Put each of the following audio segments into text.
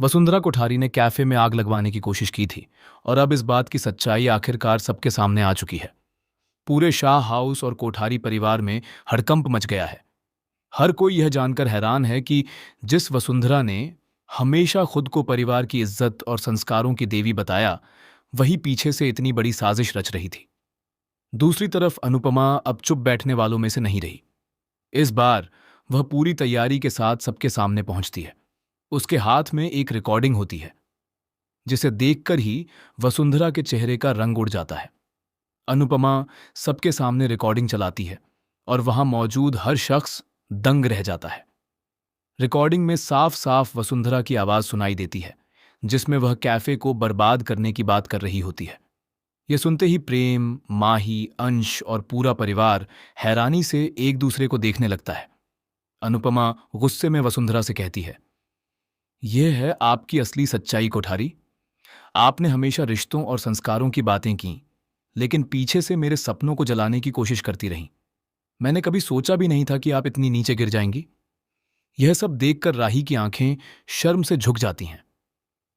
वसुंधरा कोठारी ने कैफे में आग लगवाने की कोशिश की थी और अब इस बात की सच्चाई आखिरकार सबके सामने आ चुकी है। पूरे शाह हाउस और कोठारी परिवार में हड़कंप मच गया है। हर कोई यह जानकर हैरान है कि जिस वसुंधरा ने हमेशा खुद को परिवार की इज्जत और संस्कारों की देवी बताया, वही पीछे से इतनी बड़ी साजिश रच रही थी। दूसरी तरफ अनुपमा अब चुप बैठने वालों में से नहीं रही। इस बार वह पूरी तैयारी के साथ सबके सामने पहुंचती है। उसके हाथ में एक रिकॉर्डिंग होती है जिसे देखकर ही वसुंधरा के चेहरे का रंग उड़ जाता है। अनुपमा सबके सामने रिकॉर्डिंग चलाती है और वहां मौजूद हर शख्स दंग रह जाता है। रिकॉर्डिंग में साफ साफ वसुंधरा की आवाज सुनाई देती है, जिसमें वह कैफे को बर्बाद करने की बात कर रही होती है। यह सुनते ही प्रेम, माही, अंश और पूरा परिवार हैरानी से एक दूसरे को देखने लगता है। अनुपमा गुस्से में वसुंधरा से कहती है, यह है आपकी असली सच्चाई कोठारी। आपने हमेशा रिश्तों और संस्कारों की बातें की, लेकिन पीछे से मेरे सपनों को जलाने की कोशिश करती रहीं। मैंने कभी सोचा भी नहीं था कि आप इतनी नीचे गिर जाएंगी। यह सब देखकर राही की आंखें शर्म से झुक जाती हैं।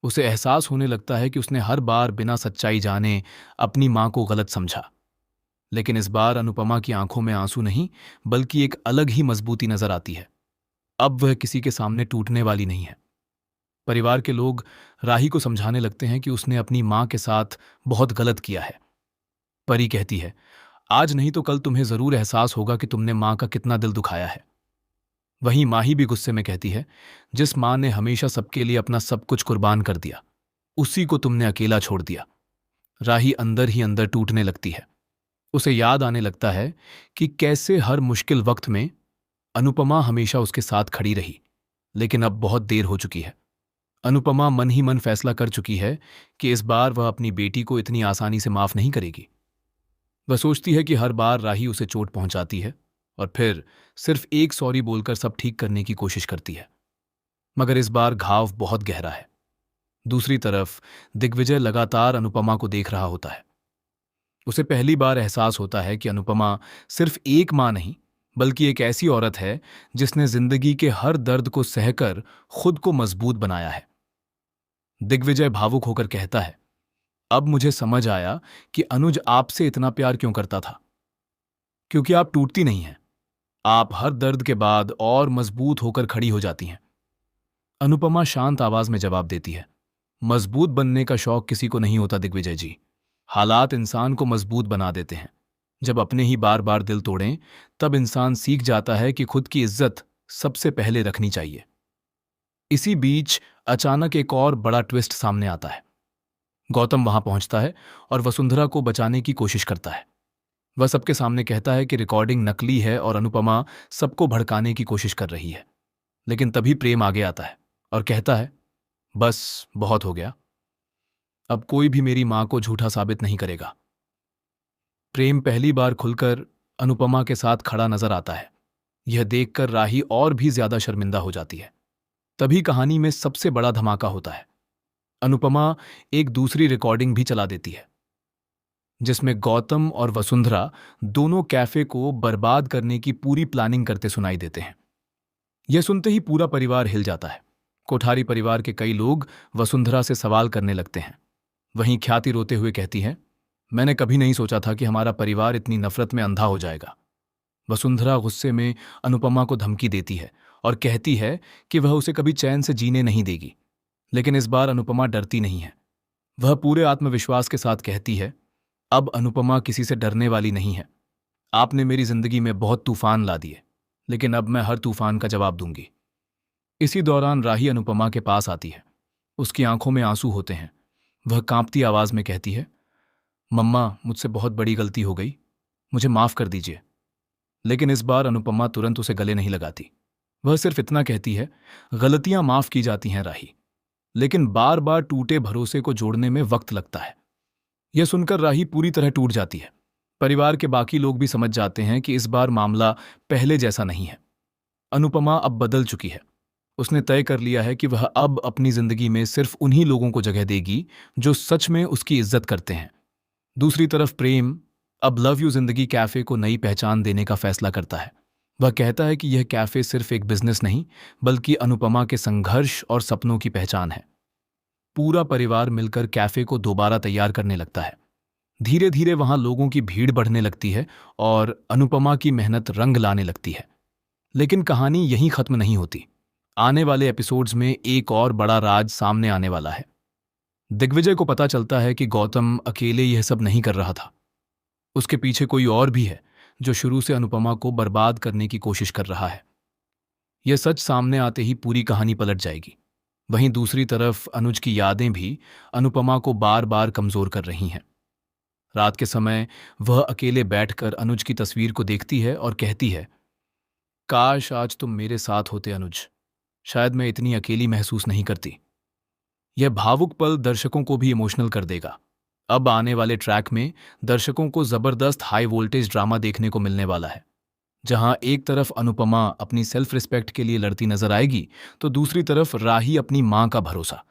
उसे एहसास होने लगता है कि उसने हर बार बिना सच्चाई जाने अपनी मां को गलत समझा। लेकिन इस बार अनुपमा की आंखों में आंसू नहीं, बल्कि एक अलग ही मजबूती नजर आती है। अब वह किसी के सामने टूटने वाली नहीं है। परिवार के लोग राही को समझाने लगते हैं कि उसने अपनी मां के साथ बहुत गलत किया है। परी कहती है, आज नहीं तो कल तुम्हें जरूर एहसास होगा कि तुमने मां का कितना दिल दुखाया है। वहीं माही भी गुस्से में कहती है, जिस मां ने हमेशा सबके लिए अपना सब कुछ कुर्बान कर दिया, उसी को तुमने अकेला छोड़ दिया। राही अंदर ही अंदर टूटने लगती है। उसे याद आने लगता है कि कैसे हर मुश्किल वक्त में अनुपमा हमेशा उसके साथ खड़ी रही। लेकिन अब बहुत देर हो चुकी है। अनुपमा मन ही मन फैसला कर चुकी है कि इस बार वह अपनी बेटी को इतनी आसानी से माफ नहीं करेगी। वह सोचती है कि हर बार राही उसे चोट पहुंचाती है और फिर सिर्फ एक सॉरी बोलकर सब ठीक करने की कोशिश करती है, मगर इस बार घाव बहुत गहरा है। दूसरी तरफ दिग्विजय लगातार अनुपमा को देख रहा होता है। उसे पहली बार एहसास होता है कि अनुपमा सिर्फ एक मां नहीं, बल्कि एक ऐसी औरत है जिसने जिंदगी के हर दर्द को सहकर खुद को मजबूत बनाया है। दिग्विजय भावुक होकर कहता है, अब मुझे समझ आया कि अनुज आपसे इतना प्यार क्यों करता था। क्योंकि आप टूटती नहीं हैं। आप हर दर्द के बाद और मजबूत होकर खड़ी हो जाती हैं। अनुपमा शांत आवाज में जवाब देती है, मजबूत बनने का शौक किसी को नहीं होता दिग्विजय जी। हालात इंसान को मजबूत बना देते हैं। जब अपने ही बार बार दिल तोड़ें, तब इंसान सीख जाता है कि खुद की इज्जत सबसे पहले रखनी चाहिए। इसी बीच अचानक एक और बड़ा ट्विस्ट सामने आता है। गौतम वहां पहुंचता है और वसुंधरा को बचाने की कोशिश करता है। वह सबके सामने कहता है कि रिकॉर्डिंग नकली है और अनुपमा सबको भड़काने की कोशिश कर रही है। लेकिन तभी प्रेम आगे आता है और कहता है, बस बहुत हो गया। अब कोई भी मेरी मां को झूठा साबित नहीं करेगा। प्रेम पहली बार खुलकर अनुपमा के साथ खड़ा नजर आता है। यह देखकर राही और भी ज्यादा शर्मिंदा हो जाती है। तभी कहानी में सबसे बड़ा धमाका होता है। अनुपमा एक दूसरी रिकॉर्डिंग भी चला देती है, जिसमें गौतम और वसुंधरा दोनों कैफे को बर्बाद करने की पूरी प्लानिंग करते सुनाई देते हैं। यह सुनते ही पूरा परिवार हिल जाता है। कोठारी परिवार के कई लोग वसुंधरा से सवाल करने लगते हैं। वहीं ख्याति रोते हुए कहती है, मैंने कभी नहीं सोचा था कि हमारा परिवार इतनी नफरत में अंधा हो जाएगा। वसुंधरा गुस्से में अनुपमा को धमकी देती है और कहती है कि वह उसे कभी चैन से जीने नहीं देगी। लेकिन इस बार अनुपमा डरती नहीं है। वह पूरे आत्मविश्वास के साथ कहती है, अब अनुपमा किसी से डरने वाली नहीं है। आपने मेरी जिंदगी में बहुत तूफान ला दिए, लेकिन अब मैं हर तूफान का जवाब दूंगी। इसी दौरान राही अनुपमा के पास आती है। उसकी आंखों में आंसू होते हैं। वह कांपती आवाज में कहती है, मम्मा, मुझसे बहुत बड़ी गलती हो गई, मुझे माफ कर दीजिए। लेकिन इस बार अनुपमा तुरंत उसे गले नहीं लगाती। वह सिर्फ इतना कहती है, गलतियां माफ की जाती हैं राही, लेकिन बार बार टूटे भरोसे को जोड़ने में वक्त लगता है। यह सुनकर राही पूरी तरह टूट जाती है। परिवार के बाकी लोग भी समझ जाते हैं कि इस बार मामला पहले जैसा नहीं है। अनुपमा अब बदल चुकी है। उसने तय कर लिया है कि वह अब अपनी जिंदगी में सिर्फ उन्हीं लोगों को जगह देगी जो सच में उसकी इज्जत करते हैं। दूसरी तरफ प्रेम अब लव यू जिंदगी कैफे को नई पहचान देने का फैसला करता है। वह कहता है कि यह कैफे सिर्फ एक बिजनेस नहीं, बल्कि अनुपमा के संघर्ष और सपनों की पहचान है। पूरा परिवार मिलकर कैफे को दोबारा तैयार करने लगता है। धीरे धीरे वहां लोगों की भीड़ बढ़ने लगती है और अनुपमा की मेहनत रंग लाने लगती है। लेकिन कहानी यहीं खत्म नहीं होती। आने वाले एपिसोड्स में एक और बड़ा राज सामने आने वाला है। दिग्विजय को पता चलता है कि गौतम अकेले यह सब नहीं कर रहा था। उसके पीछे कोई और भी है जो शुरू से अनुपमा को बर्बाद करने की कोशिश कर रहा है। यह सच सामने आते ही पूरी कहानी पलट जाएगी। वहीं दूसरी तरफ अनुज की यादें भी अनुपमा को बार बार कमजोर कर रही हैं। रात के समय वह अकेले बैठकर अनुज की तस्वीर को देखती है और कहती है, काश आज तुम मेरे साथ होते अनुज, शायद मैं इतनी अकेली महसूस नहीं करती। यह भावुक पल दर्शकों को भी इमोशनल कर देगा। अब आने वाले ट्रैक में दर्शकों को जबरदस्त हाई वोल्टेज ड्रामा देखने को मिलने वाला है, जहां एक तरफ अनुपमा अपनी सेल्फ रिस्पेक्ट के लिए लड़ती नजर आएगी, तो दूसरी तरफ राही अपनी मां का भरोसा